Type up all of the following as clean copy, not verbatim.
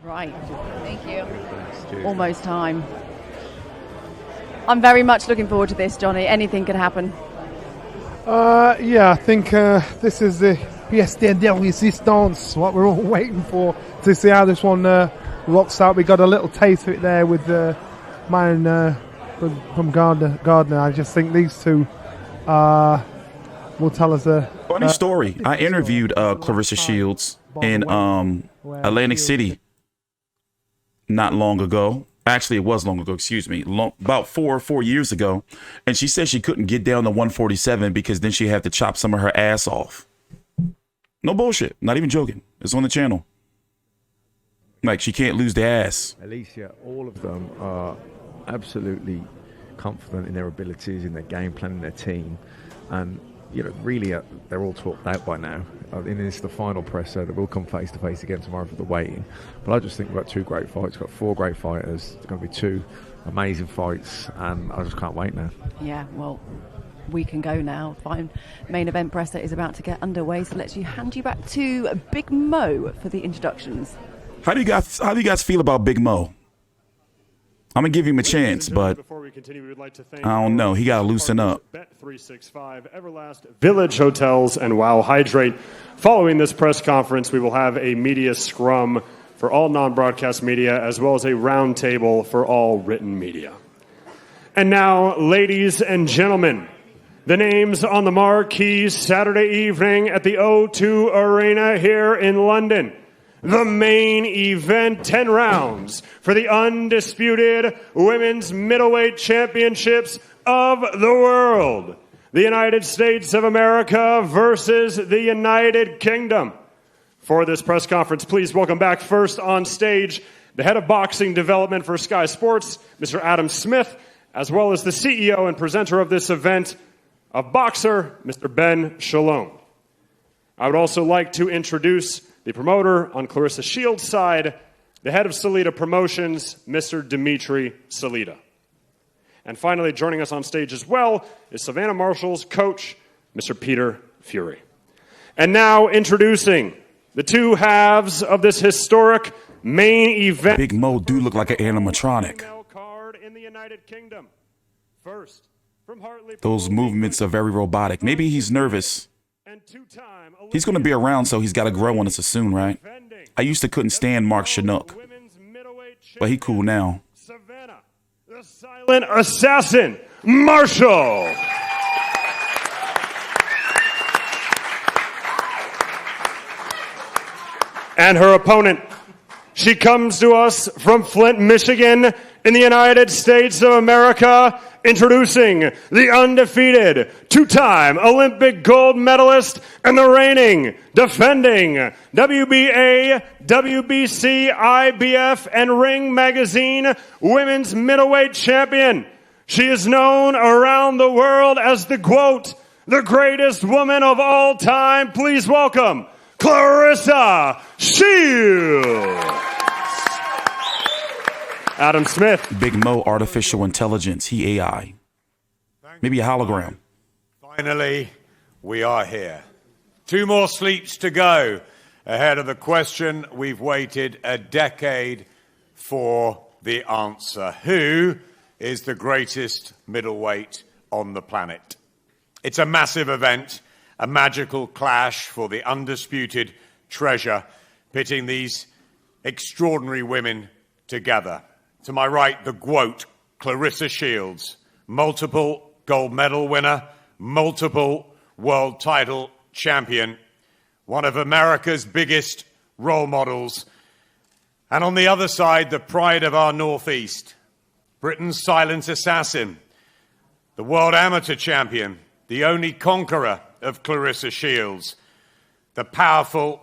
Right. Thank you. Almost time. I'm very much looking forward to this, Johnny. Anything can happen. Yeah, I think this is the pièce de résistance, what we're all waiting for to see how this one rocks out. We got a little taste of it there with man from Baumgardner. I just think these two will tell us a funny story. I interviewed Clarissa Shields in Atlantic City not long ago. Actually, it was long ago, excuse me, about four years ago. And she said she couldn't get down to 147 because then she had to chop some of her ass off. No bullshit. Not even joking. It's on the channel. Like, she can't lose the ass. Alycia, all of them are absolutely confident in their abilities, in their game plan, in their team. And, you know, really, they're all talked out by now. And it's the final presser that will come face to face again tomorrow for the weigh-in. But I just think we've got two great fights. We've got four great fighters. It's going to be two amazing fights, and I just can't wait now. Yeah, well, we can go now. Fine. Main event presser is about to get underway, so let's hand you back to Big Mo for the introductions. How do you guys feel about Big Mo? I'm gonna give him a chance, but I don't know. He gotta loosen up. Bet365, Everlast Village Hotels, and Wow Hydrate. Following this press conference, we will have a media scrum for all non-broadcast media, as well as a round table for all written media. And now, ladies and gentlemen, the names on the marquee Saturday evening at the O2 Arena here in London. The main event, 10 rounds for the undisputed women's middleweight championships of the world. The United States of America versus the United Kingdom. For this press conference, please welcome back first on stage the head of boxing development for Sky Sports, Mr. Adam Smith, as well as the CEO and presenter of this event, a boxer, Mr. Ben Shalom. I would also like to introduce the promoter on Clarissa Shields' side, the head of Salida Promotions, Mr. Dimitri Salida. And finally, joining us on stage as well is Savannah Marshall's coach, Mr. Peter Fury. And now introducing the two halves of this historic main event. Big Mo do look like an animatronic. In the United Kingdom. First, from those movements are very robotic. Maybe he's nervous. He's going to be around, so he's got to grow on us soon, right? I used to couldn't stand Mark Chinook, but he cool now. Savannah, the silent assassin, Marshall. And her opponent, she comes to us from Flint, Michigan, in the United States of America, introducing the undefeated two-time Olympic gold medalist and the reigning, defending WBA, WBC, IBF, and Ring Magazine women's middleweight champion. She is known around the world as the GOAT, the greatest woman of all time. Please welcome Clarissa Shields. Adam Smith. Big Mo, artificial intelligence. He AI. Maybe a hologram. Finally, we are here. 2 more sleeps to go ahead of the question we've waited a decade for the answer. Who is the greatest middleweight on the planet? It's a massive event, a magical clash for the undisputed treasure, pitting these extraordinary women together. To my right, the GOAT, Clarissa Shields, multiple gold medal winner, multiple world title champion, one of America's biggest role models. And on the other side, the pride of our Northeast, Britain's silent assassin, the world amateur champion, the only conqueror of Clarissa Shields, the powerful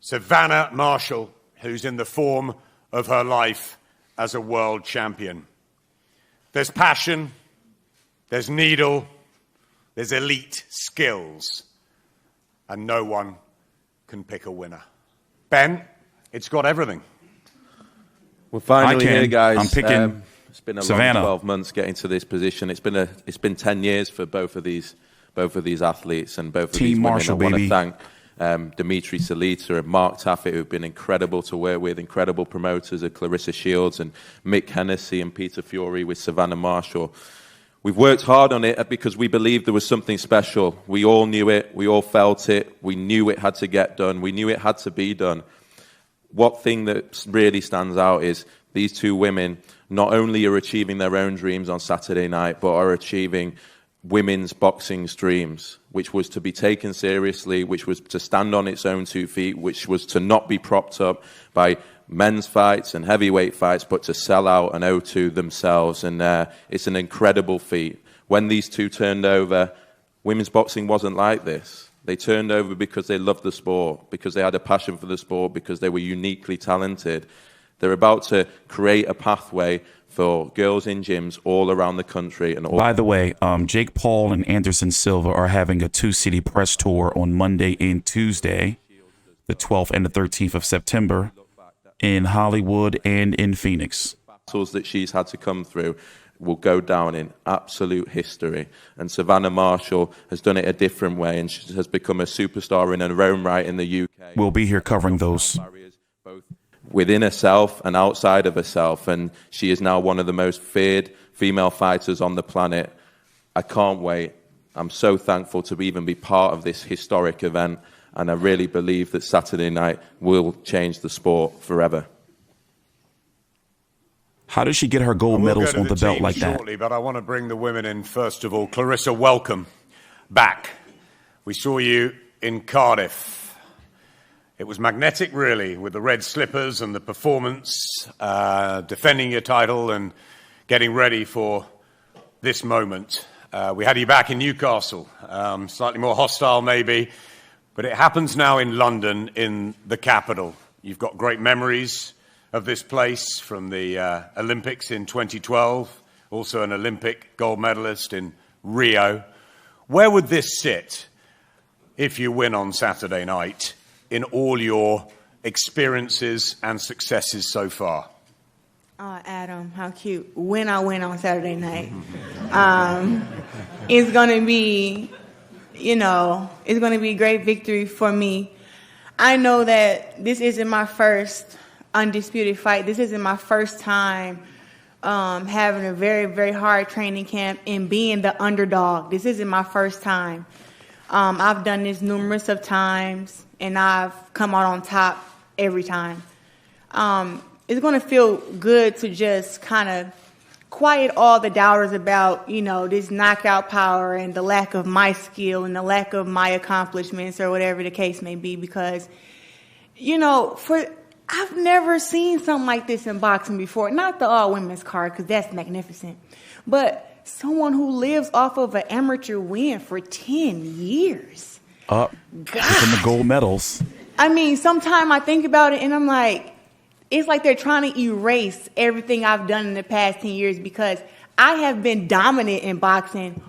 Savannah Marshall, who's in the form of her life as a world champion. There's passion, there's needle, there's elite skills, and no one can pick a winner. Ben, it's got everything. We're finally here, guys. I'm picking it's been a Savannah. long 12 months getting to this position. It's been 10 years for both of these athletes and both of Team these Marshall, women. I baby. want to Dimitri Salita and Mark Taffet, who've been incredible to work with, incredible promoters of Clarissa Shields and Mick Hennessy and Peter Fury with Savannah Marshall. We've worked hard on it because we believed there was something special. We all knew it. We all felt it. We knew it had to get done. We knew it had to be done. What thing that really stands out is these two women not only are achieving their own dreams on Saturday night, but are achieving women's boxing's dreams, which was to be taken seriously, which was to stand on its own 2 feet, which was to not be propped up by men's fights and heavyweight fights, but to sell out and owe to themselves. And it's an incredible feat. When these two turned over, women's boxing wasn't like this. They turned over because they loved the sport, because they had a passion for the sport, because they were uniquely talented. They're about to create a pathway for girls in gyms all around the country. And by the way, Jake Paul and Anderson Silva are having a two-city press tour on Monday and Tuesday, the 12th and the 13th of September, in Hollywood and in Phoenix. Battles that she's had to come through will go down in absolute history. And Savannah Marshall has done it a different way, and she has become a superstar in her own right in the UK. We'll be here covering those. Both within herself and outside of herself, and she is now one of the most feared female fighters on the planet. I can't wait. I'm so thankful to even be part of this historic event, and I really believe that Saturday night will change the sport forever. How does she get her gold medals on the belt like shortly, that? But I want to bring the women in first of all. Clarissa, welcome back. We saw you in Cardiff. It was magnetic, really, with the red slippers and the performance, defending your title and getting ready for this moment. We had you back in Newcastle, slightly more hostile maybe, but it happens now in London, in the capital. You've got great memories of this place from the Olympics in 2012, also an Olympic gold medalist in Rio. Where would this sit if you win on Saturday night in all your experiences and successes so far? Oh, Adam, how cute. When I win on Saturday night. It's going to be, it's going to be a great victory for me. I know that this isn't my first undisputed fight. This isn't my first time having a very, very hard training camp and being the underdog. This isn't my first time. I've done this numerous of times, and I've come out on top every time. It's going to feel good to just kind of quiet all the doubters about, this knockout power and the lack of my skill and the lack of my accomplishments or whatever the case may be, because, I've never seen something like this in boxing before. Not the all-women's card, because that's magnificent, but someone who lives off of an amateur win for 10 years. From the gold medals. I mean, sometimes I think about it and I'm like, it's like they're trying to erase everything I've done in the past 10 years, because I have been dominant in boxing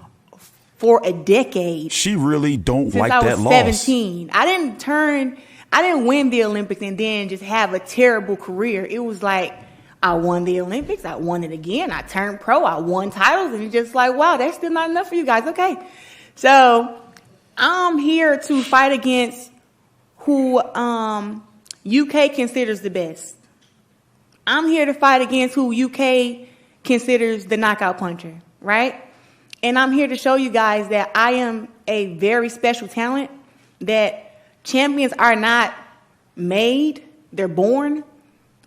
for a decade. She really don't since like I was that loss. 17. I didn't win the Olympics and then just have a terrible career. It was like, I won the Olympics, I won it again, I turned pro, I won titles, and it's just like, wow, that's still not enough for you guys. Okay. So I'm here to fight against who UK considers the best. I'm here to fight against who UK considers the knockout puncher, right? And I'm here to show you guys that I am a very special talent, that champions are not made, they're born,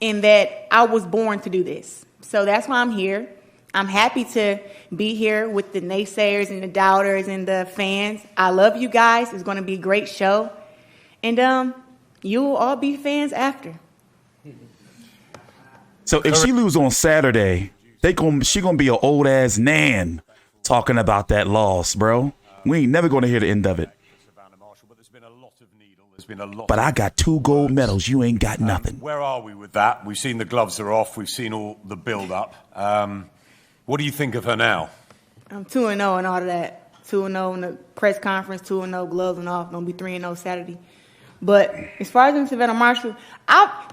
and that I was born to do this. So that's why I'm here. I'm happy to be here with the naysayers and the doubters and the fans. I love you guys. It's going to be a great show. And you will all be fans after. So if she lose on Saturday, she gonna be an old ass nan talking about that loss, bro. We ain't never gonna hear the end of it. But I got 2 gold medals. You ain't got nothing. Where are we with that? We've seen the gloves are off. We've seen all the build-up. What do you think of her now? I'm 2-0 and all of that. 2-0 in the press conference, 2-0 gloves and off. Gonna be 3-0 Saturday. But as far as Savannah Marshall,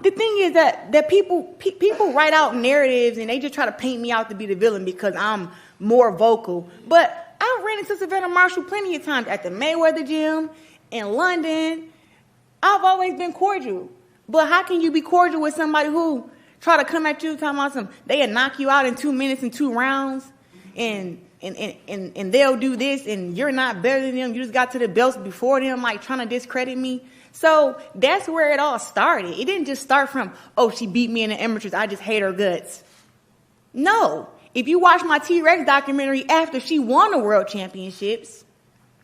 the thing is that people write out narratives and they just try to paint me out to be the villain because I'm more vocal. But I've ran into Savannah Marshall plenty of times at the Mayweather gym, in London, I've always been cordial. But how can you be cordial with somebody who try to come at you talking about something? They'll knock you out in 2 minutes in 2 rounds, and they'll do this, and you're not better than them. You just got to the belts before them, like trying to discredit me. So that's where it all started. It didn't just start from, oh, she beat me in the amateurs, I just hate her guts. No. If you watch my T-Rex documentary after she won the World Championships,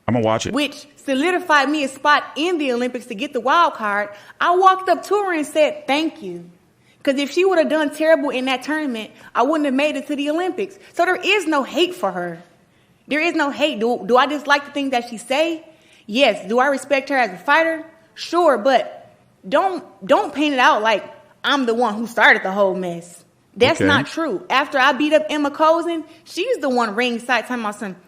I'm going to watch it. Which solidified me a spot in the Olympics to get the wild card, I walked up to her and said, thank you. Because if she would have done terrible in that tournament, I wouldn't have made it to the Olympics. So there is no hate for her. There is no hate. Do I dislike the things that she say? Yes. Do I respect her as a fighter? Sure, but don't paint it out like I'm the one who started the whole mess. That's not true. After I beat up Emma Cozen, she's the one ringside talking about something.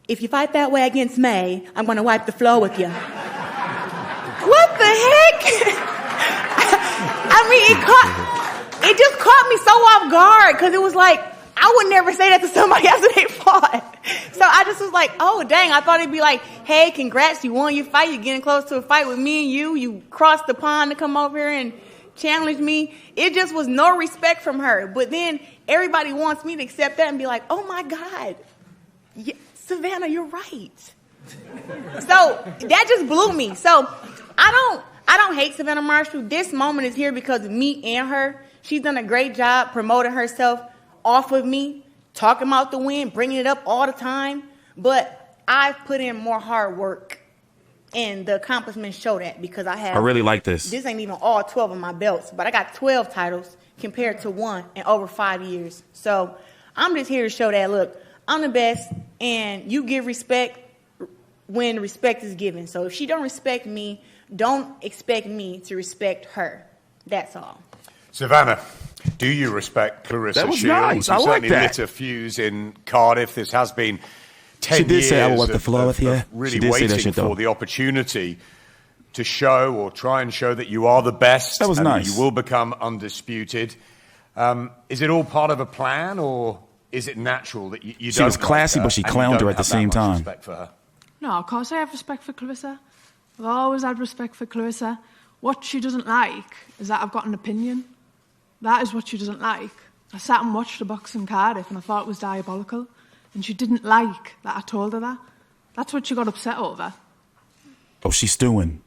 If you fight that way against May, I'm going to wipe the floor with you. What the heck? I mean, it just caught me so off guard because it was like, I would never say that to somebody after they fought. So I just was like, oh, dang. I thought it'd be like, hey, congrats, you won your fight. You're getting close to a fight with me and you. You crossed the pond to come over here and challenge me. It just was no respect from her. But then everybody wants me to accept that and be like, oh, my God. Yeah, Savannah, you're right. So that just blew me. So I don't hate Savannah Marshall. This moment is here because of me and her. She's done a great job promoting herself off of me, talking about the win, bringing it up all the time. But I've put in more hard work, and the accomplishments show that because I really like this. This ain't even all 12 of my belts, but I got 12 titles compared to 1 in over 5 years. So I'm just here to show that, look, I'm the best, and you give respect when respect is given. So if she don't respect me, don't expect me to respect her. That's all. Savannah, do you respect Clarissa That was Shields? nice. I You like certainly that. lit a fuse in Cardiff. This has been 10 She did years say, I will wipe the floor of with you. really She did say that waiting shit, for though. the opportunity to show or try and show that you are the best. That was and nice. You will become undisputed. Is it all part of a plan, or is it natural that you don't? She was classy, like her but she and you clowned don't her at the have that same much time. respect for her? No, of course I have respect for Clarissa. I've always had respect for Clarissa. What she doesn't like is that I've got an opinion. That is what she doesn't like. I sat and watched the box in Cardiff and I thought it was diabolical. And she didn't like that I told her that. That's what she got upset over. Oh, she's stewing.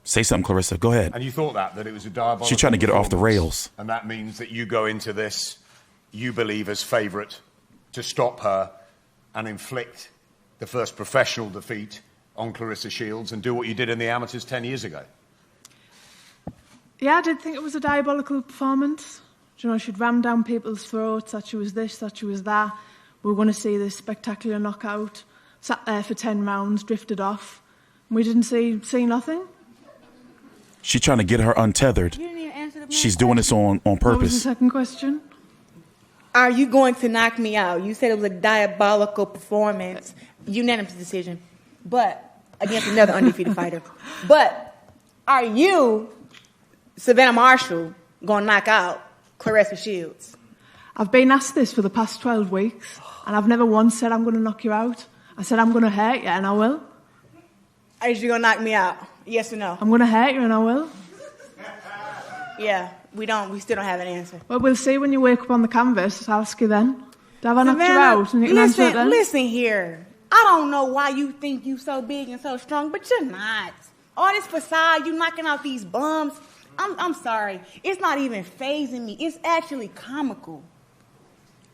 Say something, Clarissa. Go ahead. And you thought that it was a diabolical She's trying to get her off the performance. rails. And that means that you go into this, you believe, as favourite to stop her and inflict the first professional defeat on Clarissa Shields and do what you did in the amateurs 10 years ago. Yeah, I did think it was a diabolical performance. Do you know, she'd rammed down people's throats, that she was this, that she was that. We were going to see this spectacular knockout. Sat there for 10 rounds, drifted off. And we didn't see nothing. She's trying to get her untethered. You didn't even answer the She's doing this on What was the purpose. second question? Are you going to knock me out? You said it was a diabolical performance, unanimous decision, but against another undefeated fighter. But are you, Savannah Marshall, going to knock out Clarissa Shields? I've been asked this for the past 12 weeks, and I've never once said I'm going to knock you out. I said I'm going to hurt you, and I will. Are you going to knock me out? Yes or no? I'm going to hurt you, and I will. Yeah, we still don't have an answer. Well, we'll see when you wake up on the canvas. I'll ask you then. Have I knocked you out? And you can answer it then? Listen here. I don't know why you think you so big and so strong, but you're not. All this facade, you knocking out these bums. I'm sorry. It's not even fazing me. It's actually comical.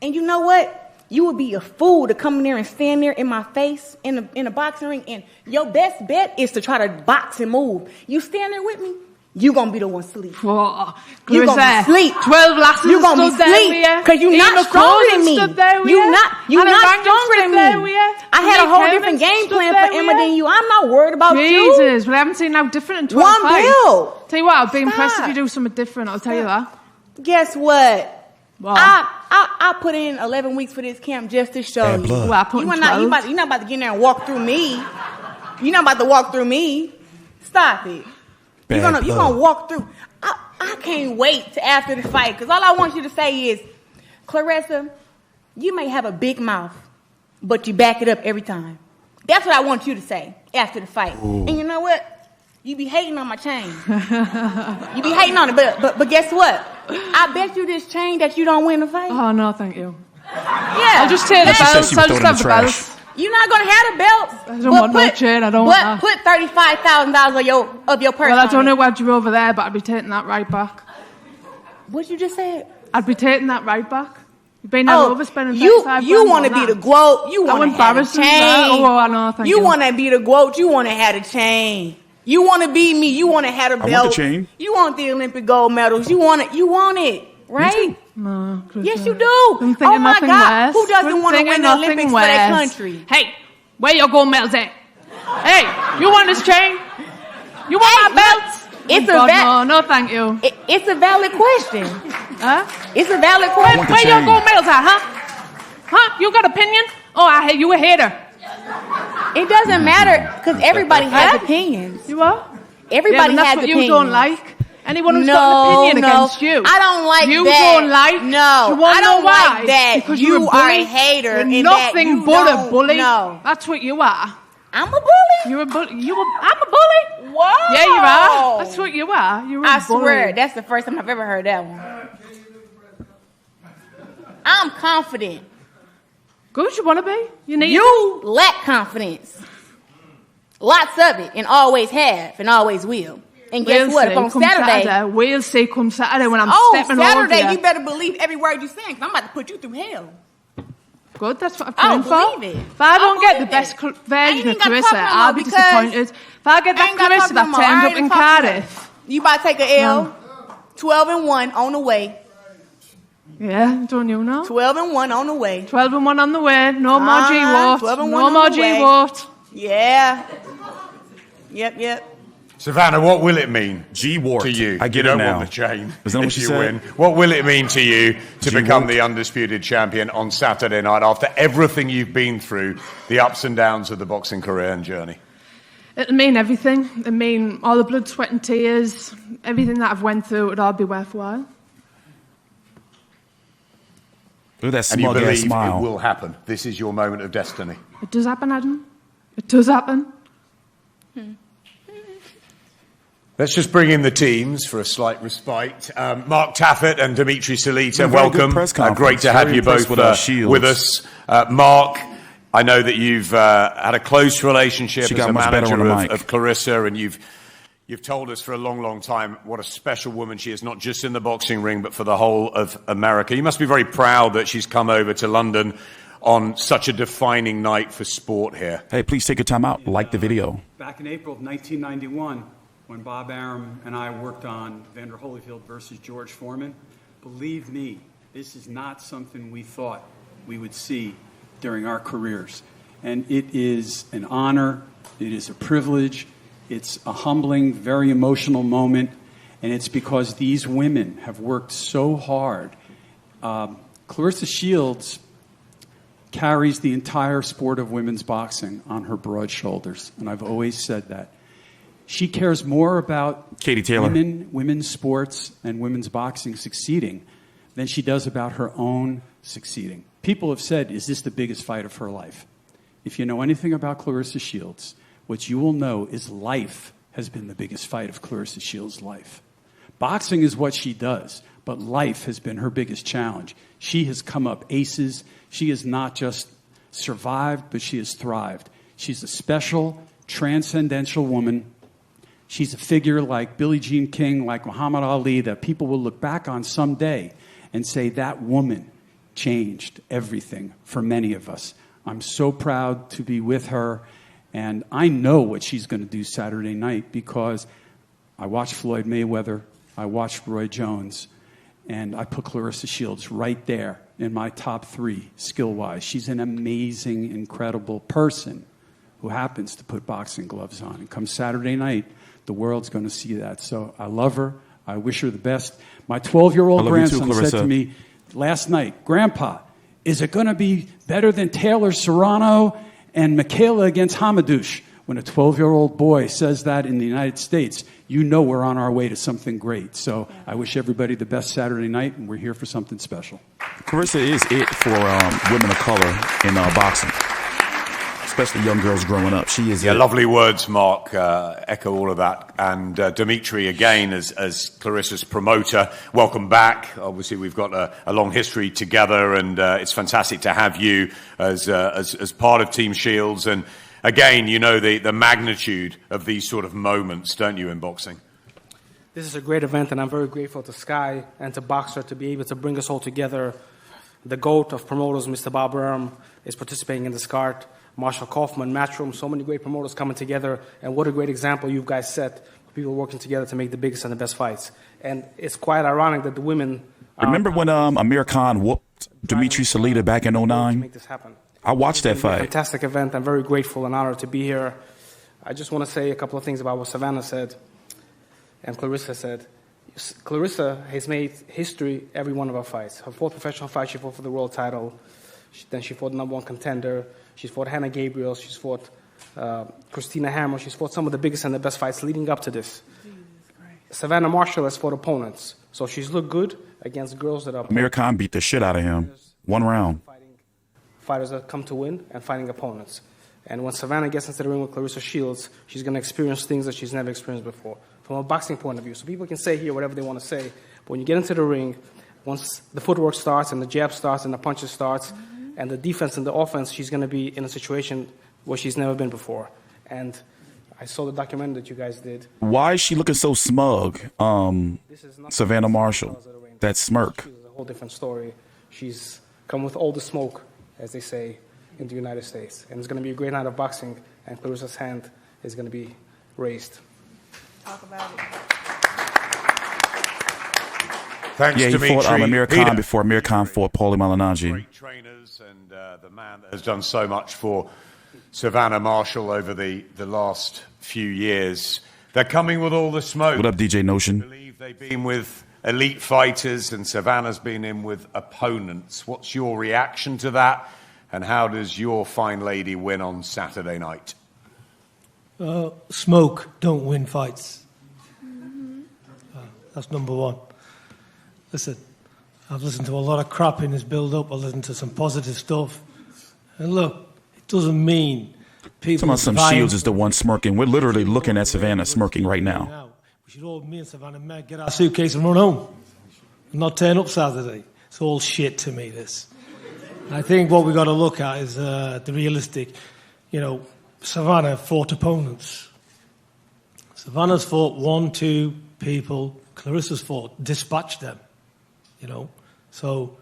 And you know what? You would be a fool to come in there and stand there in my face in a boxing ring, and your best bet is to try to box and move. You stand there with me, you gonna be the one sleep. Oh, You gonna be sleep. 12 lasses You gonna be stood there sleep with you. because you're Ian not stronger than me. stood there with You not stronger than me. I had a whole different game plan for Emma than you. I'm not worried about you. Jesus, well, I haven't seen how different in 12 One fights. bill. Tell you what, I'll be Stop. impressed if you do something different. I'll tell you that. Guess what? Well, I put in 11 weeks for this camp just to show Bad you. blood. well, I put in 12. You're not about to get in there and walk through me. You're not about to walk through me. Stop it. You're Bad gonna blood. walk through. I can't wait to after the fight, because all I want you to say is, Clarissa, you may have a big mouth, but you back it up every time. That's what I want you to say after the fight. Ooh. And you know what? You be hating on my chain. You be hating on it, but guess what? I bet you this chain that you don't win the fight. Oh, no, thank you. Yeah. I'll just tear the belts. I'll just have the belts. You're not going to have the belts. I don't want no chain. I don't want that. Put $35,000 of your purse. Well, I don't know what you over there, but I'd be taking that right back. What you just said? I'd be taking that right back. You've been all over spending you want to be the GOAT. You want to have a chain. Oh, I know. Thank you. You want to be the GOAT. You want to have a chain. You want to be me. You want to have a belt. I want the chain. You want the Olympic gold medals. You want it, right? No, yes, you do. Oh my God, who doesn't want to win the Olympics for their country? Hey, where your gold medals at? Hey, you want this chain? You want my belts? It's no, thank you. It's a valid question. Huh? It's a valid question. Where your gold medals at, huh? You got opinion? Oh, I hate you a hater. It doesn't matter because everybody has opinions. You what? Everybody has that's what opinions. You don't like. Anyone who's got an opinion against you. I don't like you that. You don't like. No, I don't like that. Because you are a hater. You're nothing but a bully. No. That's what you are. I'm a bully. You're a bully. I'm a bully. Whoa. Yeah, you are. That's what you are. You're a bully. I swear, that's the first time I've ever heard that one. I'm confident. Good, you want to be? You lack confidence. Lots of it, and always have, and always will. And guess what? If on Saturday, we'll see come Saturday when I'm stepping over Saturday, you better believe every word you saying, because I'm about to put you through hell. Good, that's what I'm praying for. Believe it. If I don't get the best version of Clarissa, I'll be disappointed. If I get that Clarissa that turned up in Cardiff. You about to take an L. 12-1 on the way. Yeah, don't you know? 12-1 on the way. 12-1 on the way. No more G-Wart. 12-1 no more G-Wart. Yeah. Yep. Savannah, what will it mean G-Wart to you? I get you it don't now. want the chain. Is that what if she you said? win. What will it mean to you to G-Wart. become the undisputed champion on Saturday night after everything you've been through, the ups and downs of the boxing career and journey? It'll mean everything. It'll mean all the blood, sweat and tears, everything that I've went through, it'll all be worthwhile. Look at that and you smug ass believe smile. it will happen. This is your moment of destiny. It does happen, Adam. It does happen. Let's just bring in the teams for a slight respite. Mark Taffet and Dimitri Salita, Very welcome. good press conference. Great to have Very you both Shields. with us. Mark, I know that you've had a close relationship as a manager of Clarissa, and you've told us for a long, long time what a special woman she is, not just in the boxing ring, but for the whole of America. You must be very proud that she's come over to London on such a defining night for sport here. Hey, please take your time out. Like the video. Back in April of 1991, when Bob Arum and I worked on Vander Holyfield versus George Foreman, believe me, this is not something we thought we would see during our careers. And it is an honor, it is a privilege, it's a humbling, very emotional moment, and it's because these women have worked so hard. Clarissa Shields carries the entire sport of women's boxing on her broad shoulders, and I've always said that. She cares more about Katie Taylor. women's sports and women's boxing succeeding than she does about her own succeeding. People have said, is this the biggest fight of her life? If you know anything about Clarissa Shields, what you will know is life has been the biggest fight of Clarissa Shields' life. Boxing is what she does, but life has been her biggest challenge. She has come up aces. She has not just survived, but she has thrived. She's a special, transcendental woman. She's a figure like Billie Jean King, like Muhammad Ali, that people will look back on someday and say that woman changed everything for many of us. I'm so proud to be with her, and I know what she's going to do Saturday night because I watched Floyd Mayweather, I watched Roy Jones, and I put Clarissa Shields right there in my top three skill-wise. She's an amazing, incredible person who happens to put boxing gloves on. And come Saturday night, the world's going to see that. So I love her. I wish her the best. My 12-year-old grandson said to me last night, Grandpa, is it going to be better than Taylor Serrano and Mikaela against Hamadouche? When a 12-year-old boy says that in the United States, you know we're on our way to something great. So I wish everybody the best Saturday night, and we're here for something special. Clarissa is it for women of color in boxing. especially young girls growing up. She is. Yeah, lovely words, Mark. Echo all of that. And Dimitri, again, as Clarissa's promoter, welcome back. Obviously, we've got a long history together, and it's fantastic to have you as part of Team Shields. And again, you know the magnitude of these sort of moments, don't you, in boxing? This is a great event, and I'm very grateful to Sky and to Boxer to be able to bring us all together. The GOAT of promoters, Mr. Bob Burnham, is participating in this card. Marshall Kaufman, Matchroom, so many great promoters coming together. And what a great example you guys set for people working together to make the biggest and the best fights. And it's quite ironic that the women... Remember when Amir Khan whooped Dimitri Salita back in 09? Make this happen. I watched that fight. Fantastic event. I'm very grateful and honored to be here. I just want to say a couple of things about what Savannah said and Clarissa said. Clarissa has made history every one of our fights. Her fourth professional fight, she fought for the world title. Then she fought the number one contender. She's fought Hannah Gabriel. She's fought Christina Hammer. She's fought some of the biggest and the best fights leading up to this. Savannah Marshall has fought opponents. So she's looked good against girls that are... Amir Khan beat the shit out of him. 1 round. Fighters that come to win and fighting opponents. And when Savannah gets into the ring with Clarissa Shields, she's going to experience things that she's never experienced before, from a boxing point of view. So people can say here whatever they want to say, but when you get into the ring, once the footwork starts and the jab starts and the punches starts and the defense and the offense, she's going to be in a situation where she's never been before. And I saw the documentary that you guys did. Why is she looking so smug, Savannah Marshall? That smirk. It's a whole different story. She's come with all the smoke, as they say, in the United States. And it's going to be a great night of boxing, and Clarissa's hand is going to be raised. Talk about it. Thanks, yeah, he Dimitri. fought Amir Khan before Amir Khan fought Paulie Malignaggi. Great trainers and the man that has done so much for Savannah Marshall over the last few years. They're coming with all the smoke. What up, DJ Notion? I believe they've been with elite fighters and Savannah's been in with opponents. What's your reaction to that? And how does your fine lady win on Saturday night? Smoke don't win fights. That's number one. Listen, I've listened to a lot of crap in this build-up. I've listened to some positive stuff. And look, it doesn't mean people... Some Shields is the one smirking. We're literally looking at Savannah smirking right now. We should all, me and Savannah, get our suitcase and run home. And not turn up Saturday. It's all shit to me, this. I think what we've got to look at is the realistic. You know, Savannah fought opponents. Savannah's fought 1, 2 people. Clarissa's fought, dispatched them. You know, so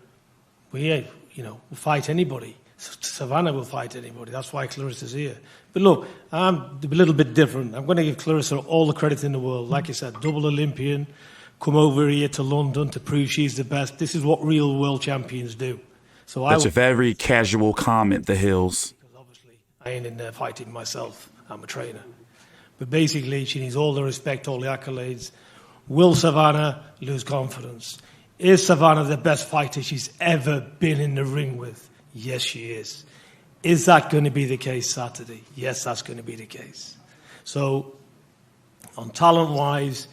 we'll fight anybody. Savannah will fight anybody. That's why Clarissa's here. But look, I'm a little bit different. I'm going to give Clarissa all the credit in the world. Like you said, double Olympian, come over here to London to prove she's the best. This is what real world champions do. So that's a very casual comment, The Hills. Because obviously, I ain't in there fighting myself. I'm a trainer. But basically, she needs all the respect, all the accolades. Will Savannah lose confidence? Is Savannah the best fighter she's ever been in the ring with? Yes, she is. Is that going to be the case Saturday? Yes, that's going to be the case. So, on talent-wise,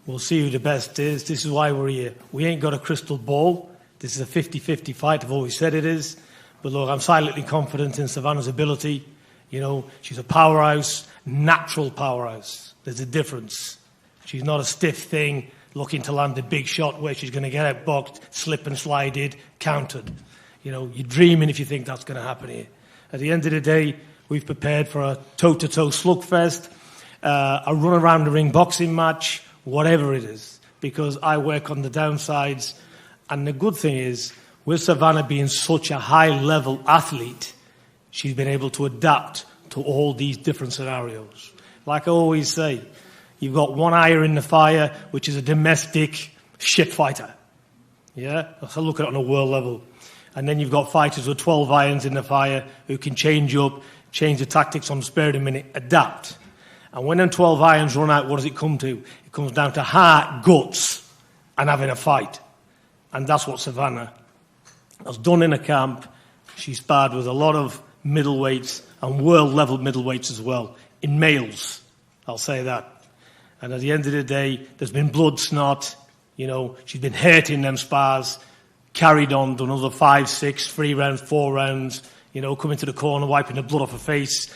we'll see who the best is. This is why we're here. We ain't got a crystal ball. This is a 50-50 fight. I've always said it is. But look, I'm silently confident in Savannah's ability. You know, she's a powerhouse, natural powerhouse. There's a difference. She's not a stiff thing looking to land a big shot where she's going to get outboxed, slip and slided, countered. You know, you're dreaming if you think that's going to happen here. At the end of the day, we've prepared for a toe-to-toe slugfest, a run-around-the-ring boxing match, whatever it is, because I work on the downsides. And the good thing is, with Savannah being such a high-level athlete, she's been able to adapt to all these different scenarios. Like I always say, you've got one iron in the fire, which is a domestic shit fighter. Yeah? So look at it on a world level. And then you've got fighters with 12 irons in the fire who can change up, change the tactics on the spur of the minute, adapt. And when them 12 irons run out, what does it come to? It comes down to heart, guts, and having a fight. And that's what Savannah has done in a camp. She's sparred with a lot of middleweights and world-level middleweights as well, in males, I'll say that. And at the end of the day, there's been blood, snot, you know, she's been hurt in them spars, carried on, done another 5, 6, 3 rounds, 4 rounds, coming to the corner, wiping the blood off her face.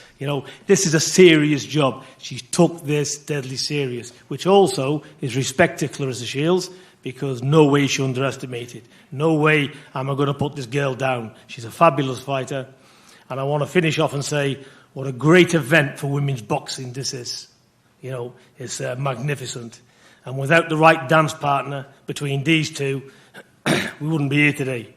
This is a serious job. She took this deadly serious, which also is respect to Clarissa Shields, because no way she underestimated. No way am I going to put this girl down. She's a fabulous fighter. And I want to finish off and say what a great event for women's boxing this is. It's magnificent. And without the right dance partner between these two, we wouldn't be here today.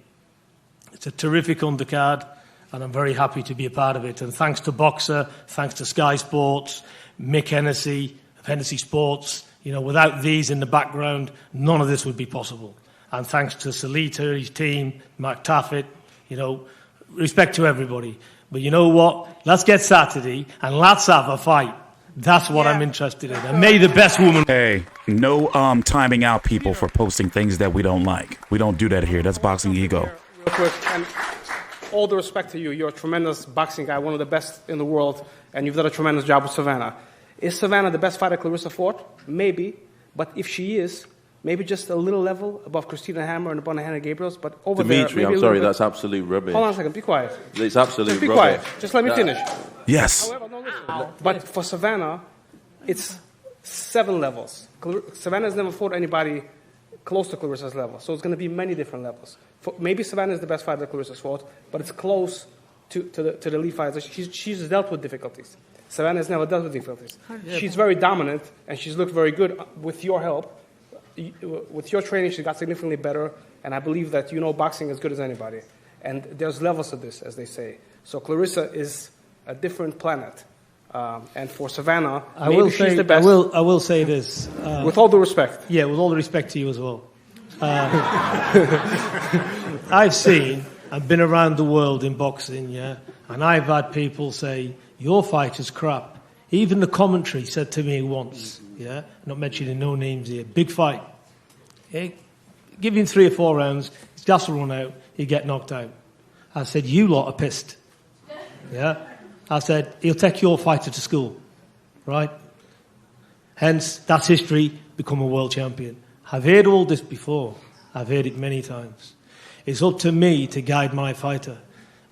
It's a terrific undercard, and I'm very happy to be a part of it. And thanks to Boxer, thanks to Sky Sports, Mick Hennessy of Hennessy Sports. Without these in the background, none of this would be possible. And thanks to Salita, his team, Mark Taffet, respect to everybody. But you know what? Let's get Saturday and let's have a fight. That's what I'm interested in. And may the best woman... Hey, no timing out people for posting things that we don't like. We don't do that here. That's boxing ego. Real quick, and all the respect to you. You're a tremendous boxing guy, one of the best in the world, and you've done a tremendous job with Savannah. Is Savannah the best fighter Clarissa fought? Maybe. But if she is, maybe just a little level above Christina Hammer and above Hannah Gabriels. But over Dimitri, there... I'm sorry, that's absolute rubbish. Hold on a second, be quiet. It's absolute just be rubbish. Quiet. Just let me finish. Yes. However, no, listen. But for Savannah, it's 7 levels. Savannah's never fought anybody close to Clarissa's level. So it's going to be many different levels. Maybe Savannah is the best fighter that Clarissa's fought, but it's close to the elite fighters. She's dealt with difficulties. Savannah has never dealt with difficulties. She's very dominant, and she's looked very good with your help. With your training, she got significantly better, and I believe that you know boxing as good as anybody. And there's levels to this, as they say. So Clarissa is a different planet. And for Savannah, she's the best. I will say this. With all due respect. Yeah, with all the respect to you as well. I've seen and been around the world in boxing, yeah, and I've had people say, your fight is crap. Even the commentary said to me once, yeah, not mentioning no names here, big fight. Hey, give him 3 or 4 rounds, his gas will run out, he'll get knocked out. I said, you lot are pissed. Yeah. I said, he'll take your fighter to school, right? Hence, that's history, become a world champion. I've heard all this before. I've heard it many times. It's up to me to guide my fighter.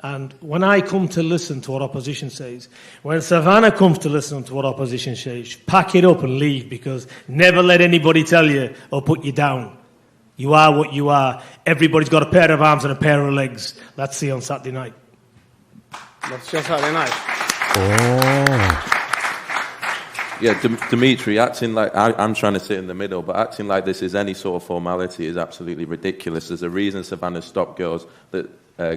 And when I come to listen to what opposition says, when Savannah comes to listen to what opposition says, pack it up and leave, because never let anybody tell you or put you down. You are what you are. Everybody's got a pair of arms and a pair of legs. Let's see on Saturday night. Let's see on Saturday night. Oh. Yeah, Dimitri, acting like I'm trying to sit in the middle, but acting like this is any sort of formality is absolutely ridiculous. There's a reason Savannah's stopped girls that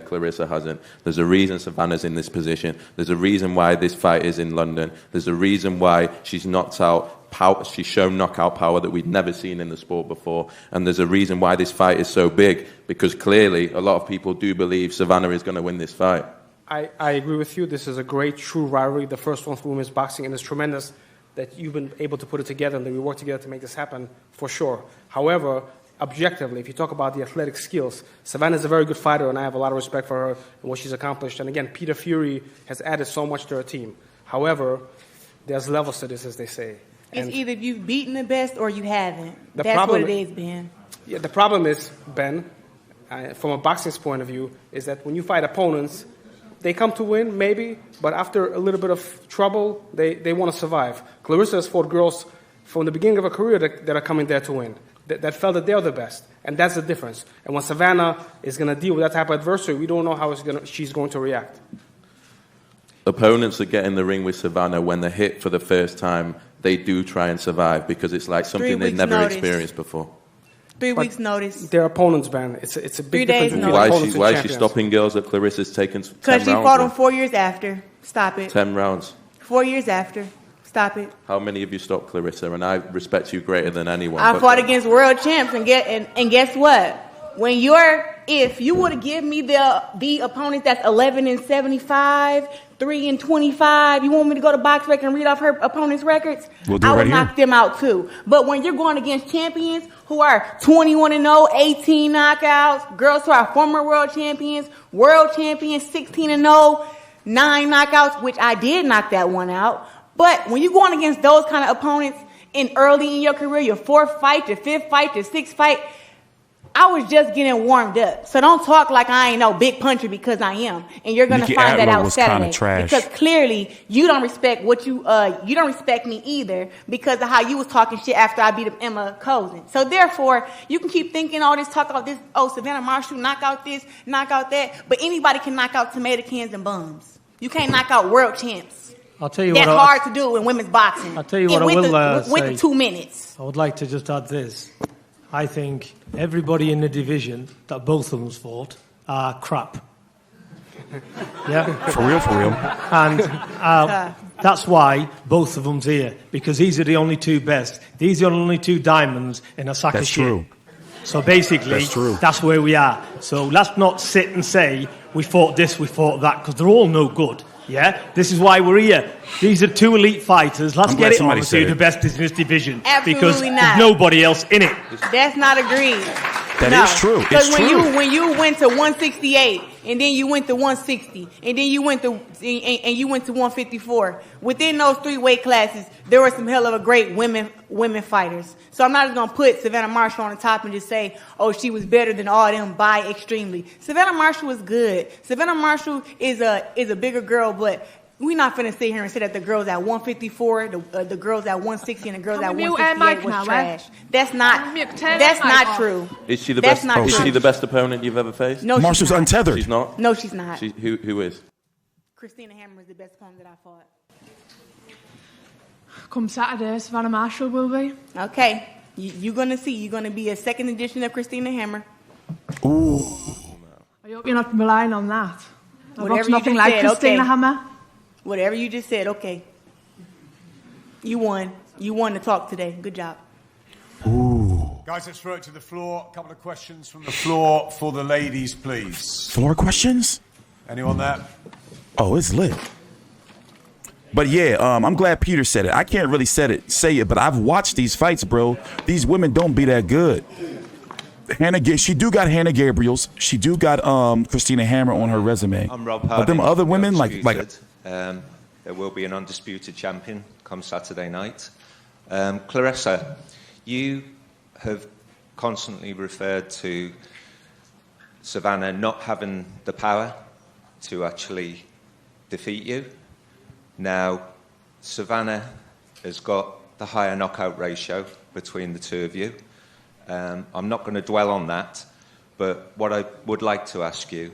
Clarissa hasn't. There's a reason Savannah's in this position. There's a reason why this fight is in London. There's a reason why she's knocked out power. She's shown knockout power that we've never seen in the sport before. And there's a reason why this fight is so big, because clearly a lot of people do believe Savannah is going to win this fight. I agree with you. This is a great, true rivalry, the first one for women's boxing, and it's tremendous that you've been able to put it together and that we work together to make this happen, for sure. However, objectively, if you talk about the athletic skills, Savannah is a very good fighter, and I have a lot of respect for her and what she's accomplished. And again, Peter Fury has added so much to her team. However, there's levels to this, as they say. It's either you've beaten the best or you haven't. That's what it is, Ben. Yeah, the problem is, Ben, from a boxing's point of view, is that when you fight opponents, they come to win, maybe, but after a little bit of trouble, they want to survive. Clarissa has fought girls from the beginning of her career that are coming there to win, that felt that they're the best, and that's the difference. And when Savannah is going to deal with that type of adversary, we don't know how she's going to react. Opponents that get in the ring with Savannah, when they're hit for the first time, they do try and survive, because it's like something they've never experienced before. 3 weeks notice. Their opponents, Ben. It's a big difference between opponents and Why is champions. she stopping girls that Clarissa's taken 10 rounds? Because she fought them 4 years after. Stop it. 10 rounds. 4 years after. Stop it. How many of you stopped Clarissa? And I respect you greater than anyone. I fought against world champs, and guess what? If you would have given me the opponent that's 11-75, 3-25, you want me to go to BoxRec and read off her opponent's records? I would knock them out too. But when you're going against champions who are 21-0, 18 knockouts, girls who are former world champions, 16-0, 9 knockouts, which I did knock that one out. But when you're going against those kind of opponents early in your career, your 4th fight, your 5th fight, your 6th fight, I was just getting warmed up. So don't talk like I ain't no big puncher because I am. And you're gonna find that out Saturday. Because clearly you don't respect what you don't respect me either because of how you was talking shit after I beat up Emma Cozen. So therefore, you can keep thinking all this talk about this, Savannah Marshall, knock out this, knock out that, but anybody can knock out tomato cans and bums. You can't knock out world champs. I'll tell you That's hard to do in women's boxing. I'll tell you what I will say. With the 2 minutes. I would like to just add this. I think everybody in the division that both of them fought are crap. Yeah? For real. And that's why both of them's here, because these are the only 2 best. These are the only 2 diamonds in a sack of shit. True. So basically, that's where we are. So let's not sit and say, we fought this, we fought that, because they're all no good. Yeah? This is why we're here. These are 2 elite fighters. Let's get it on and see the best in this division. Absolutely because not. there's nobody else in it. That's not agreed. That is true. Because when you went to 168, and then you went to 160, and then you went to 154. Within those 3 weight classes, there were some hell of a great women fighters. So I'm not just gonna put Savannah Marshall on the top and just say, oh, she was better than all of them by extremely. Savannah Marshall was good. Savannah Marshall is a bigger girl, but we're not finna sit here and say that the girls at 154, the girls at 160, and the girls at 168 was trash. That's not true. Is she the best? Is she the best opponent you've ever faced? No, Marshall's untethered. She's not. No, she's not. Who is? Christina Hammer is the best opponent that I fought. Come Saturday, Savannah Marshall will be. Okay, you're gonna see. You're gonna be a second edition of Christina Hammer. Ooh. I hope you're not relying on that. I've Whatever got nothing like Christina Hammer. Whatever you just said, okay. You won. You won to talk today. Good job. Ooh. Guys, let's throw it to the floor. A couple of questions from the floor for the ladies, please. Floor questions? Anyone there? Oh, it's lit. But yeah, I'm glad Peter said it. I can't really say it, but I've watched these fights, bro. These women don't be that good. She do got Hannah Gabriels. She do got Christina Hammer on her resume. I'm Rob But them other women, like there will be an undisputed champion come Saturday night. Claressa, you have constantly referred to Savannah not having the power to actually defeat you. Now, Savannah has got the higher knockout ratio between the 2 of you. I'm not going to dwell on that, but what I would like to ask you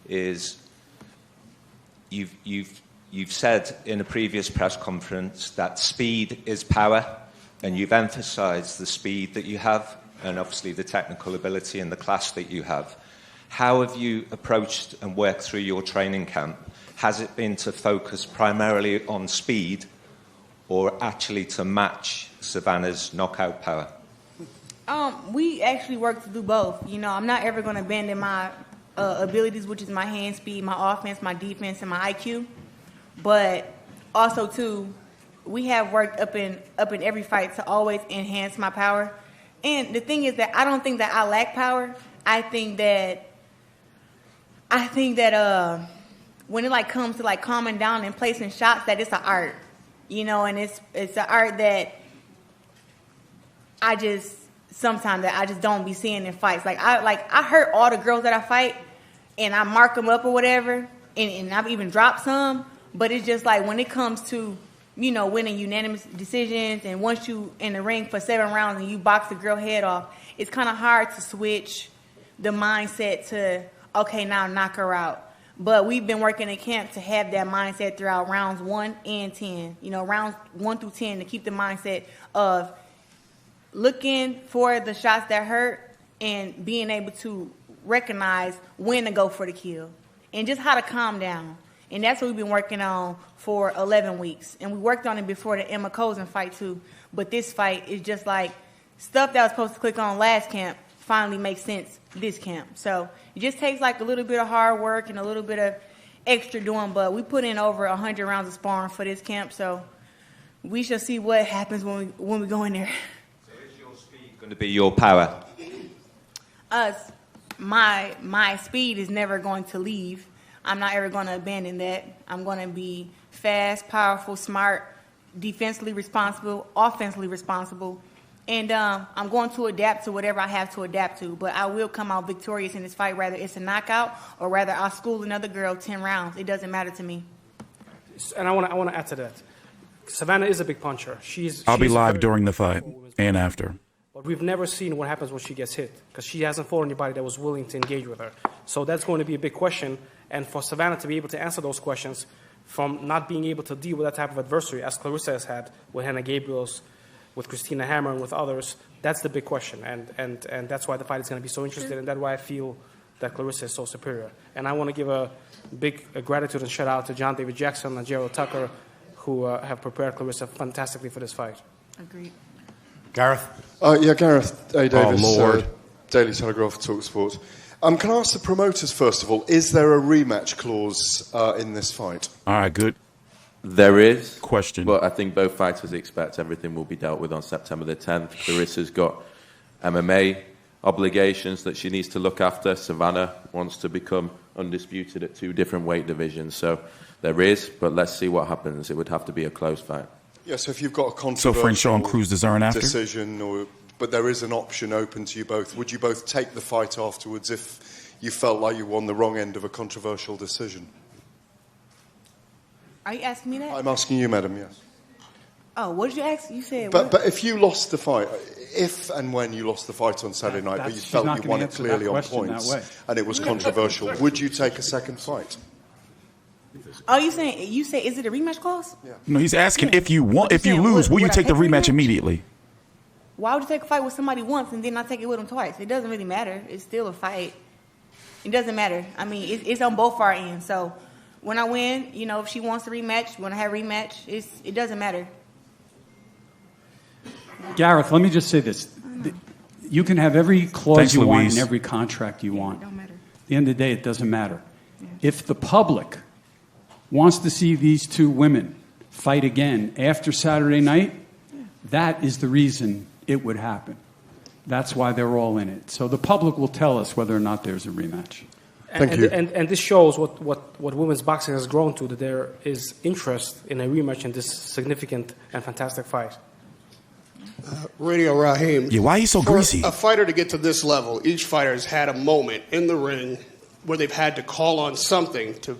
is, you've said in a previous press conference that speed is power, and you've emphasised the speed that you have, and obviously the technical ability and the class that you have. How have you approached and worked through your training camp? Has it been to focus primarily on speed, or actually to match Savannah's knockout power? We actually work to do both. You know, I'm not ever going to abandon my abilities, which is my hand speed, my offense, my defense, and my IQ. But also, too, we have worked up in every fight to always enhance my power. And the thing is that I don't think that I lack power. I think that when it comes to calming down and placing shots, that it's an art, you know, and it's an art that sometimes I just don't be seeing in fights. I hurt all the girls that I fight, and I mark them up or whatever, and I've even dropped some. But it's just when it comes to, you know, winning unanimous decisions, and once you in the ring for 7 rounds and you box a girl head off, it's kind of hard to switch the mindset to, okay, now knock her out. But we've been working in camp to have that mindset throughout rounds 1 and 10. You know, rounds 1 through 10 to keep the mindset of looking for the shots that hurt and being able to recognize when to go for the kill and just how to calm down. And that's what we've been working on for 11 weeks. And we worked on it before the Emma Cozen fight, too. But this fight is just stuff that was supposed to click on last camp finally makes sense this camp. So it just takes a little bit of hard work and a little bit of extra doing. But we put in over 100 rounds of sparring for this camp. So we shall see what happens when we go in there. So is your speed going to be your power? My speed is never going to leave. I'm not ever going to abandon that. I'm going to be fast, powerful, smart, defensively responsible, offensively responsible, And I'm going to adapt to whatever I have to adapt to. But I will come out victorious in this fight, whether it's a knockout or whether I school another girl 10 rounds. It doesn't matter to me. And I want to add to that. Savannah is a big puncher. I'll be live during the fight and after. But we've never seen what happens when she gets hit, because she hasn't fought anybody that was willing to engage with her. So that's going to be a big question. And for Savannah to be able to answer those questions from not being able to deal with that type of adversary, as Clarissa has had with Hannah Gabriels, with Christina Hammer, and with others, that's the big question. And that's why the fight is going to be so interesting, and that's why I feel that Clarissa is so superior. And I want to give a big gratitude and shout out to John David Jackson and Gerald Tucker, who have prepared Clarissa fantastically for this fight. Agreed. Gareth? Gareth A. Davis, Lord. Daily Telegraph, TalkSport. Can I ask the promoters, first of all, is there a rematch clause in this fight? All right, good. There is. Question. But I think both fighters expect everything will be dealt with on September the 10th. Clarissa's got MMA obligations that she needs to look after. Savannah wants to become undisputed at 2 different weight divisions. So there is, but let's see what happens. It would have to be a close fight. Yeah, so if you've got a controversial Franchot and Cruz deserve after? decision, but there is an option open to you both, would you both take the fight afterwards if you felt like you won the wrong end of a controversial decision? Are you asking me that? I'm asking you, madam, yes. Oh, what did you ask? You said But if you lost the fight, if and when you lost the fight on Saturday night, but you felt you won it clearly on points and it was controversial, would you take a second fight? Oh, you say is it a rematch clause? Yeah. No, he's asking if you lose, will you take the rematch immediately? Why would you take a fight with somebody once and then not take it with them twice? It doesn't really matter. It's still a fight. It doesn't matter. I mean, it's on both our ends. So when I win, if she wants a rematch, when I have a rematch, it doesn't matter. Gareth, let me just say this. You can have every clause Thanks, you want Louise. in every contract you want. It don't matter. At the end of the day, it doesn't matter. Yeah. If the public wants to see these 2 women fight again after Saturday night, that is the reason it would happen. That's why they're all in it. So the public will tell us whether or not there's a rematch. Thank you. And this shows what women's boxing has grown to, that there is interest in a rematch in this significant and fantastic fight. Radio Raheem. Yeah, why are you so greasy? For a fighter to get to this level, each fighter has had a moment in the ring where they've had to call on something to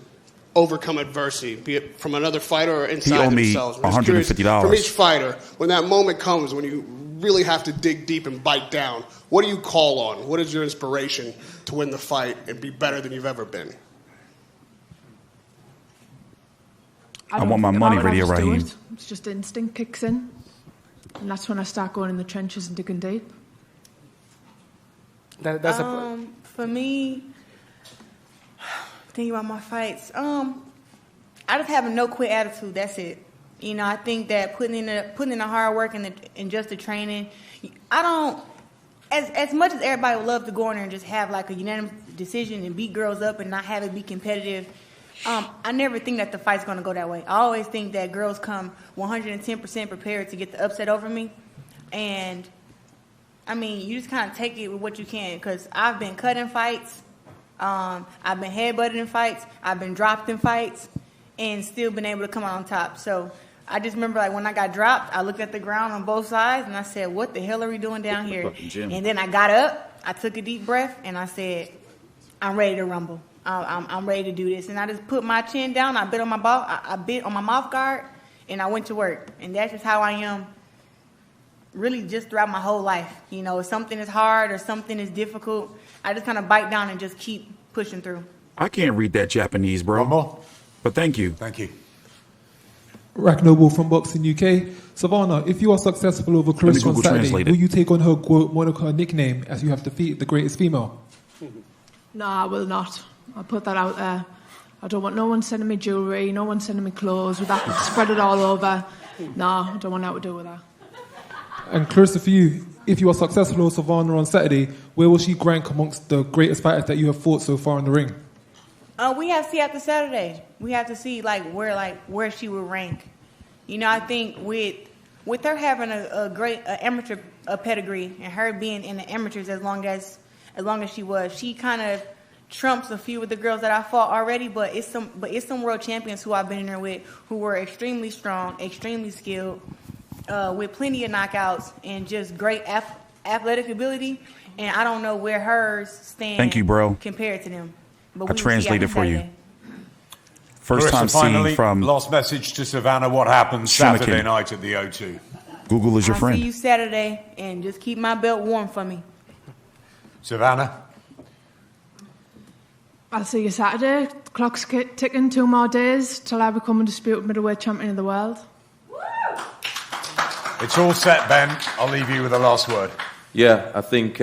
overcome adversity, be it from another fighter or inside themselves. He owed me $150. From each fighter, when that moment comes, when you really have to dig deep and bite down, what do you call on? What is your inspiration to win the fight and be better than you've ever been? I want my money, Radio Raheem. It's just instinct kicks in. And that's when I start going in the trenches and digging deep. For me, thinking about my fights, I just have a no quit attitude. That's it. I think that putting in the hard work and just the training, I don't. As much as everybody would love to go in there and just have like a unanimous decision and beat girls up and not have it be competitive, I never think that the fight's going to go that way. I always think that girls come 110% prepared to get the upset over me. And, I mean, you just kind of take it with what you can, because I've been cut in fights. I've been headbutted in fights. I've been dropped in fights and still been able to come out on top. So I just remember, like, when I got dropped, I looked at the ground on both sides and I said, what the hell are we doing down here? And then I got up, I took a deep breath, and I said, I'm ready to rumble. I'm ready to do this. And I just put my chin down. I bit on my mouth guard, and I went to work. And that's just how I am really just throughout my whole life. If something is hard or something is difficult, I just kind of bite down and just keep pushing through. I can't read that Japanese, bro. But thank you. Thank you. Rack Noble from Boxing UK. Savannah, if you are successful over Clarissa on Saturday, will you take on her Monica nickname as you have defeated the greatest female? No, I will not. I'll put that out there. I don't want no one sending me jewellery, no one sending me clothes with that, spread it all over. No, I don't want that to do with that. And Clarissa, for you, if you are successful over Savannah on Saturday, where will she rank amongst the greatest fighters that you have fought so far in the ring? We have to see after Saturday. We have to see where she will rank. I think with her having a great amateur pedigree and her being in the amateurs as long as she was, she kind of trumps a few of the girls that I fought already. But it's some world champions who I've been in there with who were extremely strong, extremely skilled, with plenty of knockouts and just great athletic ability. And I don't know where hers stands. Thank you, bro. Compared to them. But I translated for you. First Clarissa, time seeing from last message to Savannah. What happens Saturday night at the O2? Google is your friend. I'll see you Saturday, and just keep my belt warm for me. Savannah? I'll see you Saturday. Clock's ticking, 2 more days till I become undisputed middleweight champion of the world. It's all set, Ben. I'll leave you with the last word. Yeah, I think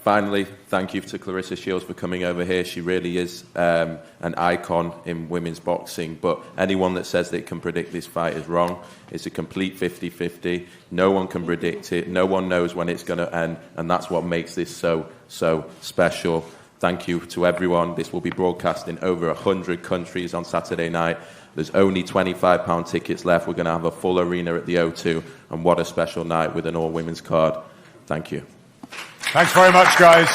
finally, thank you to Clarissa Shields for coming over here. She really is an icon in women's boxing. But anyone that says they can predict this fight is wrong. It's a complete 50-50. No one can predict it. No one knows when it's going to end. And that's what makes this so special. Thank you to everyone. This will be broadcast in over 100 countries on Saturday night. There's only £25 tickets left. We're going to have a full arena at the O2. And what a special night with an all-women's card. Thank you. Thanks very much, guys.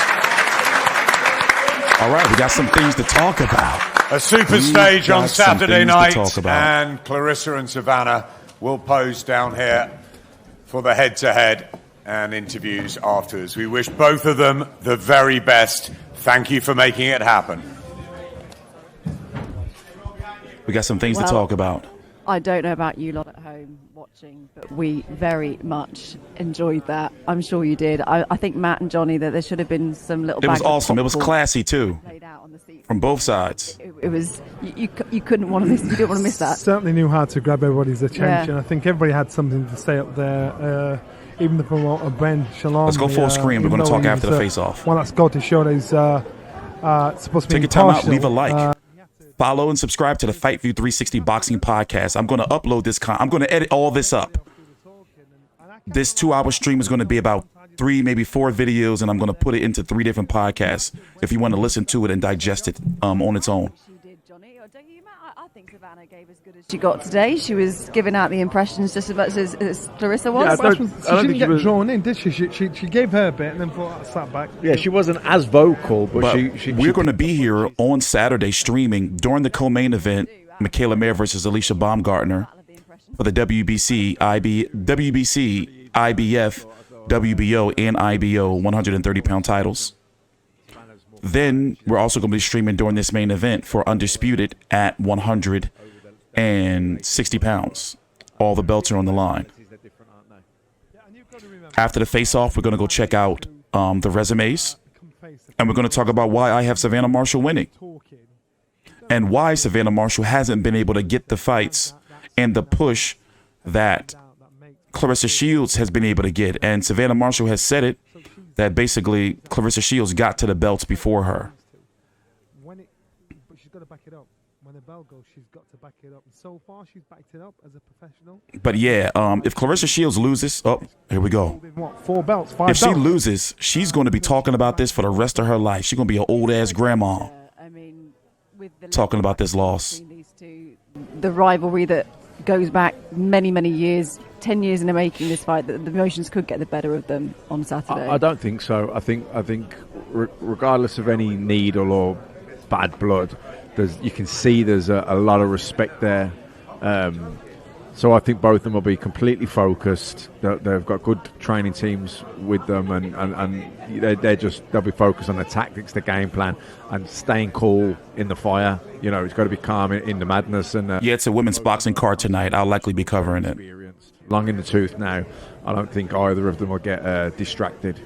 All right, we got some things to talk about. A super stage on Saturday night, and Clarissa and Savannah will pose down here for the head-to-head and interviews afterwards. We wish both of them the very best. Thank you for making it happen. We got some things to talk about. I don't know about you lot at home watching, but we very much enjoyed that. I'm sure you did. I think Matt and Johnny, that there should have been some little. It was awesome. It was classy too, from both sides. It was. You couldn't want to miss. You didn't want to miss that. Certainly knew how to grab everybody's attention. Yeah. I think everybody had something to say up there. Even the promoter Ben Shalom. Let's go full screen. We're going to talk after the face-off. Well, that's got to show that he's supposed to be Take your time out. impartial. Leave a like. Follow and subscribe to the Fight View 360 Boxing Podcast. I'm going to upload this. I'm going to edit all this up. This 2-hour stream is going to be about 3, maybe 4 videos, and I'm going to put it into 3 different podcasts if you want to listen to it and digest it on its own. I think Savannah gave as good as she got today. She was giving out the impressions just as much as Clarissa was. Yeah, she didn't get drawn in, did she? She gave her bit and then sat back. Yeah, she wasn't as vocal, but we're going to be here on Saturday streaming during the co-main event, Mikaela versus Alycia Baumgardner for the WBC, IBF, WBO, and IBO 130-pound titles. Then we're also going to be streaming during this main event for Undisputed at 160 pounds. All the belts are on the line. After the face-off, we're going to go check out the resumes, and we're going to talk about why I have Savannah Marshall winning and why Savannah Marshall hasn't been able to get the fights and the push that Clarissa Shields has been able to get. And Savannah Marshall has said it, that basically Clarissa Shields got to the belts before her. But she's got to back it up. When the bell goes, she's got to back it up. And so far, she's backed it up as a professional. But yeah, if Clarissa Shields loses, here we go. What, 4 belts, 5 belts? If she loses, she's going to be talking about this for the rest of her life. She's going to be an old-ass grandma talking about this loss. The rivalry that goes back many, many years, 10 years in the making, this fight, the emotions could get the better of them on Saturday. I don't think so. I think regardless of any needle or bad blood, you can see there's a lot of respect there. So I think both of them will be completely focused. They've got good training teams with them, and they'll be focused on the tactics, the game plan, and staying cool in the fire. You know, it's got to be calm in the madness. And yeah, it's a women's boxing card tonight. I'll likely be covering it. Long in the tooth now. I don't think either of them will get distracted.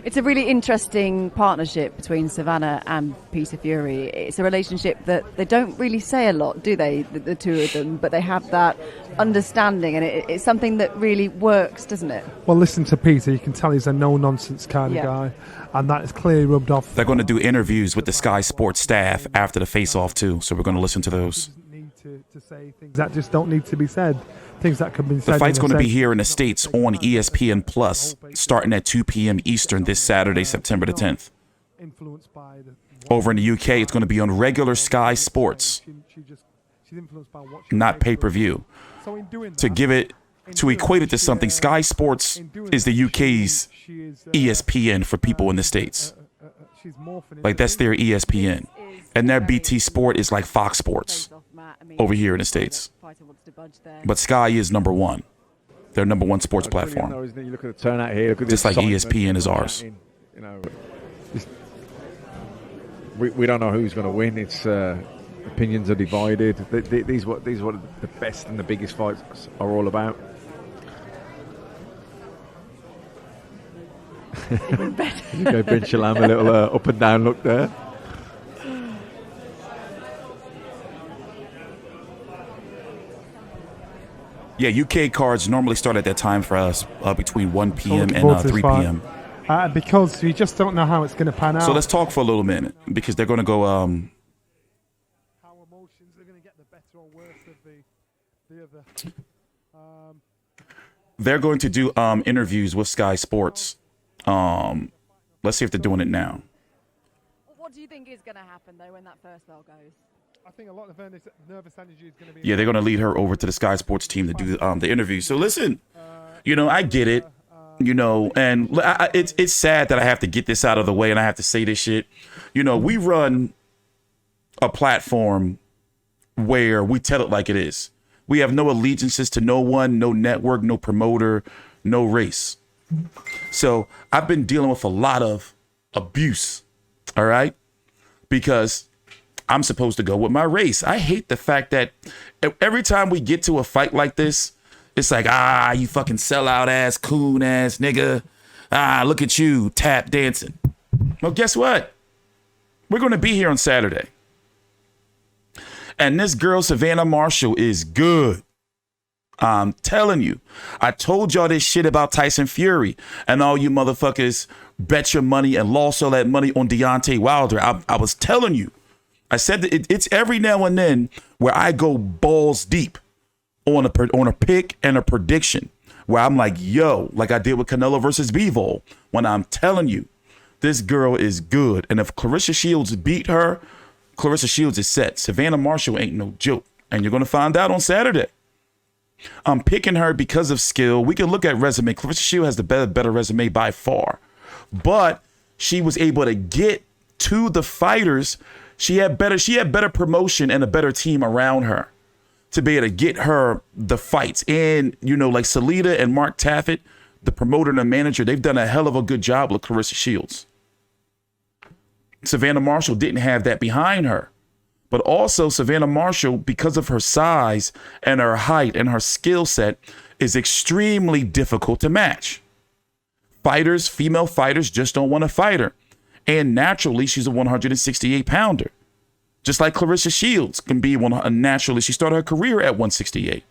It's a really interesting partnership between Savannah and Peter Fury. It's a relationship that they don't really say a lot, do they, the two of them? But they have that understanding, and it's something that really works, doesn't it? Well, listen to Peter. You can tell he's a no-nonsense kind of guy, and that is clearly rubbed off. They're going to do interviews with the Sky Sports staff after the face-off, too, so we're going to listen to those. To say things that just don't need to be said. Things that can be said. The fight's going to be here in the States on ESPN Plus, starting at 2 p.m. Eastern this Saturday, September the 10th. Over in the UK, it's going to be on regular Sky Sports, not pay-per-view. To equate it to something, Sky Sports is the UK's ESPN for people in the States. Like, that's their ESPN. And their BT Sport is like Fox Sports over here in the States. But Sky is number 1. their number one sports platform. Though, isn't it? You look at the turnout here. Look at just the like ESPN is ours. You know, we don't know who's going to win. It's opinions are divided. These what the best and the biggest fights are all about. Even better. You go Ben Shalom, a little up and down look there. Yeah, UK cards normally start at that time for us, between 1 p.m. and 3 p.m. Because you just don't know how it's going to pan out. So let's talk for a little minute, because they're going to go... how emotions are going to get the better or worse of the other. They're going to do interviews with Sky Sports. Let's see if they're doing it now. What do you think is going to happen, though, when that first bell goes? I think a lot of nervous energy is going to be... Yeah, they're going to lead her over to the Sky Sports team to do the interview. So listen, I get it, and it's sad that I have to get this out of the way and I have to say this shit. We run a platform where we tell it like it is. We have no allegiances to no one, no network, no promoter, no race. So I've been dealing with a lot of abuse, all right? Because I'm supposed to go with my race. I hate the fact that every time we get to a fight like this, it's like, you fucking sellout ass, coon ass nigga. Look at you, tap dancing. Well, guess what? We're going to be here on Saturday. And this girl, Savannah Marshall, is good. I'm telling you. I told y'all this shit about Tyson Fury, and all you motherfuckers bet your money and lost all that money on Deontay Wilder. I was telling you. I said that it's every now and then where I go balls deep on a pick and a prediction where I'm like, yo, like I did with Canelo versus Bivol, when I'm telling you, this girl is good. And if Clarissa Shields beat her, Clarissa Shields is set. Savannah Marshall ain't no joke. And you're going to find out on Saturday. I'm picking her because of skill. We can look at resume. Clarissa Shields has the better resume by far. But she was able to get to the fighters. She had better promotion and a better team around her to be able to get her the fights. And, like Salida and Mark Taffet, the promoter and the manager, they've done a hell of a good job with Clarissa Shields. Savannah Marshall didn't have that behind her. But also Savannah Marshall, because of her size and her height and her skill set, is extremely difficult to match. Female fighters just don't want to fight her. And naturally, she's a 168 pounder. Just like Clarissa Shields can be naturally. She started her career at 168,